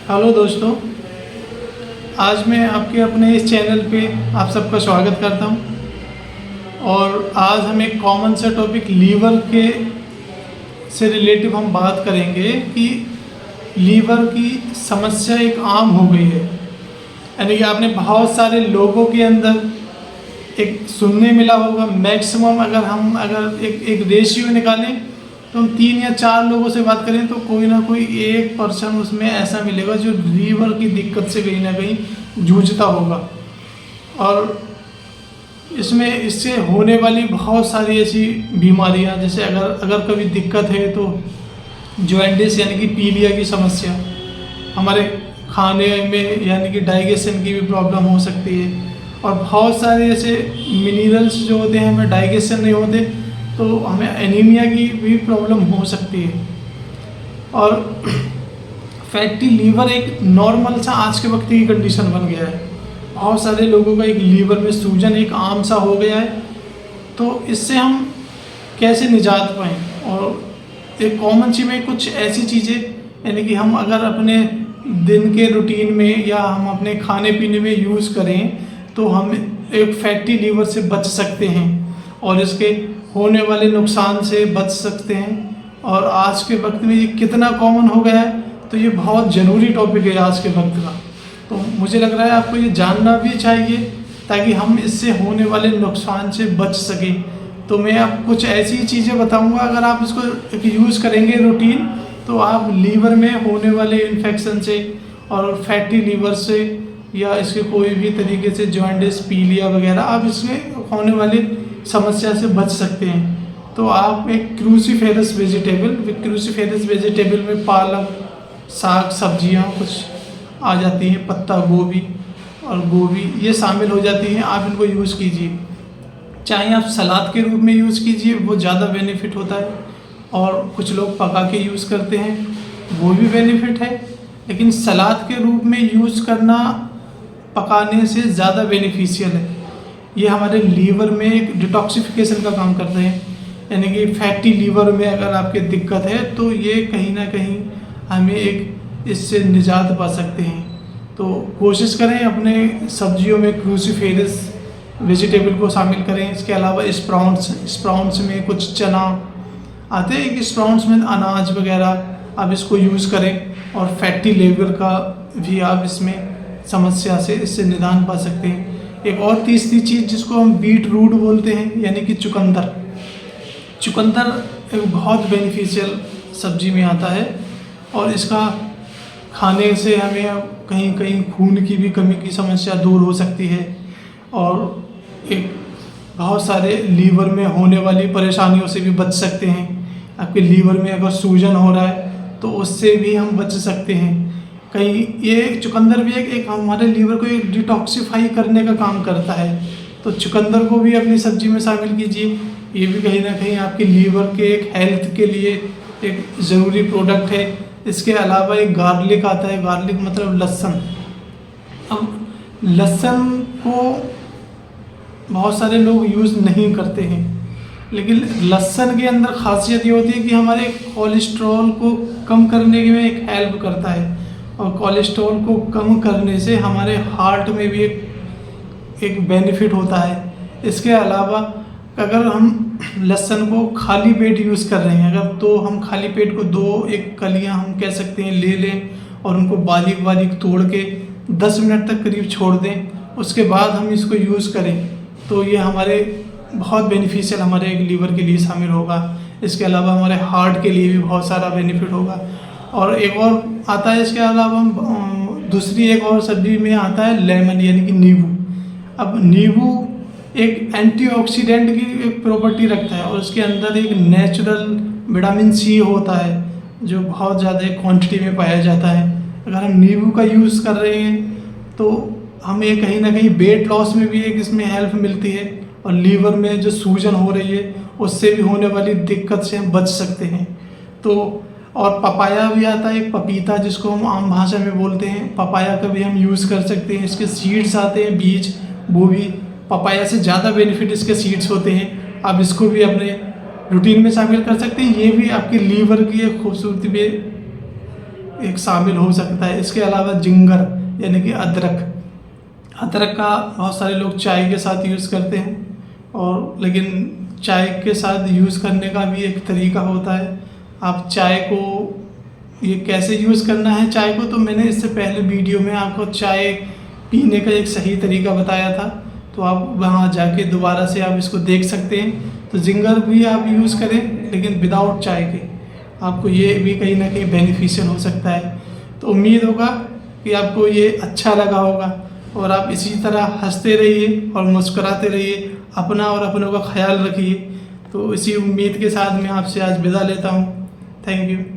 Hello दोस्तों, आज मैं आपके अपने इस चैनल पे आप सबका स्वागत करता हूं। और आज हम एक कॉमन सा टॉपिक लीवर के से रिलेटिव हम बात करेंगे कि लीवर की समस्या एक आम हो गई है। यानी कि आपने बहुत सारे लोगों के अंदर एक सुनने मिला होगा, मैक्सिमम अगर एक रेशियो निकालें तो हम 3 या 4 लोगों से बात करें तो कोई ना कोई एक पर्सन उसमें ऐसा मिलेगा जो लीवर की दिक्कत से कहीं ना कहीं जूझता होगा। और इससे होने वाली बहुत सारी ऐसी बीमारियां, जैसे अगर कभी दिक्कत है तो जॉइंटिस यानी कि पीलिया की समस्या, हमारे खाने में यानी कि डाइजेशन की भी प्रॉब्लम हो सकती है। और बहुत सारे ऐसे मिनरल्स जो होते हैं हमें डाइजेशन नहीं होते तो हमें एनीमिया की भी प्रॉब्लम हो सकती है। और फैटी लीवर एक नॉर्मल सा आज के वक्त की कंडीशन बन गया है। बहुत सारे लोगों का एक लीवर में सूजन एक आम सा हो गया है। तो इससे हम कैसे निजात पाएँ? और एक कॉमन सी में कुछ ऐसी चीज़ें, यानी कि हम अगर अपने दिन के रूटीन में या हम अपने खाने पीने में यूज़ करें तो हम एक फैटी लीवर से बच सकते हैं और इसके होने वाले नुकसान से बच सकते हैं। और आज के वक्त में ये कितना कॉमन हो गया है, तो ये बहुत ज़रूरी टॉपिक है आज के वक्त का। तो मुझे लग रहा है आपको ये जानना भी चाहिए ताकि हम इससे होने वाले नुकसान से बच सकें। तो मैं आप कुछ ऐसी चीज़ें बताऊंगा, अगर आप इसको यूज़ करेंगे रूटीन तो आप लीवर में होने वाले इन्फेक्शन से और फैटी लीवर से या इसके कोई भी तरीके से जॉइंटिस पीलिया वगैरह आप इसमें होने वाली समस्या से बच सकते हैं। तो आप एक क्रूसीफेरस वेजिटेबल में पालक, साग, सब्जियां कुछ आ जाती हैं, पत्ता गोभी और गोभी ये शामिल हो जाती हैं। आप इनको यूज़ कीजिए, चाहे आप सलाद के रूप में यूज़ कीजिए, वो ज़्यादा बेनिफिट होता है। और कुछ लोग पका के यूज़ करते हैं, वो भी बेनिफिट है। लेकिन सलाद के रूप में यूज़ करना पकाने से ज़्यादा बेनिफिशियल है। ये हमारे लीवर में एक डिटॉक्सिफिकेशन का काम करते हैं। यानी कि फैटी लीवर में अगर आपकी दिक्कत है तो ये कहीं ना कहीं हमें एक इससे निजात पा सकते हैं। तो कोशिश करें अपने सब्जियों में क्रूसीफेरस वेजिटेबल को शामिल करें। इसके अलावा स्प्राउट्स में कुछ चना आते हैं कि स्प्राउट्स में अनाज वगैरह आप इसको यूज़ करें और फैटी लीवर का भी आप इसमें समस्या से इससे निदान पा सकते हैं। एक और तीसरी चीज़ जिसको हम बीट रूट बोलते हैं, यानी कि चुकंदर एक बहुत बेनिफिशियल सब्जी में आता है और इसका खाने से हमें कहीं कहीं खून की भी कमी की समस्या दूर हो सकती है। और एक बहुत सारे लीवर में होने वाली परेशानियों से भी बच सकते हैं। आपके लीवर में अगर सूजन हो रहा है तो उससे भी हम बच सकते हैं। कहीं ये चुकंदर भी एक हमारे लीवर को एक डिटॉक्सिफाई करने का काम करता है। तो चुकंदर को भी अपनी सब्जी में शामिल कीजिए। ये भी कहीं ना कहीं आपके लीवर के एक हेल्थ के लिए एक ज़रूरी प्रोडक्ट है। इसके अलावा एक गार्लिक आता है, गार्लिक मतलब लहसुन। अब लहसुन को बहुत सारे लोग यूज़ नहीं करते हैं, लेकिन लहसुन के अंदर खासियत ये होती है कि हमारे कोलेस्ट्रॉल को कम करने में एक हेल्प करता है। और कोलेस्ट्रॉल को कम करने से हमारे हार्ट में भी एक बेनिफिट होता है। इसके अलावा अगर हम लहसुन को खाली पेट यूज़ कर रहे हैं अगर, तो हम खाली पेट को 2-1 कलियां हम कह सकते हैं ले लें और उनको बारीक बारीक तोड़ के 10 मिनट तक करीब छोड़ दें। उसके बाद हम इसको यूज़ करें तो ये हमारे बहुत बेनिफिशियल हमारे एक लीवर के लिए शामिल होगा। इसके अलावा हमारे हार्ट के लिए भी बहुत सारा बेनिफिट होगा। और एक और आता है, इसके अलावा हम दूसरी एक और सब्जी में आता है लेमन, यानी कि नींबू। अब नींबू एक एंटीऑक्सीडेंट की एक प्रॉपर्टी रखता है और उसके अंदर एक नेचुरल विटामिन सी होता है जो बहुत ज़्यादा क्वांटिटी में पाया जाता है। अगर हम नींबू का यूज़ कर रहे हैं तो हमें कहीं ना कहीं वेट लॉस में भी एक इसमें हेल्प मिलती है और लीवर में जो सूजन हो रही है उससे भी होने वाली दिक्कत से हम बच सकते हैं। तो और पपाया भी आता है, एक पपीता जिसको हम आम भाषा में बोलते हैं, पपाया का भी हम यूज़ कर सकते हैं। इसके सीड्स आते हैं, बीज, वो भी पपाया से ज़्यादा बेनिफिट इसके सीड्स होते हैं। आप इसको भी अपने रूटीन में शामिल कर सकते हैं। ये भी आपके लीवर की एक खूबसूरती में एक शामिल हो सकता है। इसके अलावा जिंगर यानी कि अदरक, अदरक का बहुत सारे लोग चाय के साथ यूज़ करते हैं, और लेकिन चाय के साथ यूज़ करने का भी एक तरीका होता है। आप चाय को ये कैसे यूज़ करना है चाय को, तो मैंने इससे पहले वीडियो में आपको चाय पीने का एक सही तरीका बताया था, तो आप वहाँ जाके दोबारा से आप इसको देख सकते हैं। तो जिंगर भी आप यूज़ करें लेकिन विदाउट चाय के, आपको ये भी कहीं ना कहीं बेनिफिशियल हो सकता है। तो उम्मीद होगा कि आपको ये अच्छा लगा होगा, और आप इसी तरह हंसते रहिए और मुस्कुराते रहिए, अपना और अपनों का ख्याल रखिए। तो इसी उम्मीद के साथ मैं आपसे आज विदा लेता हूँ। Thank you.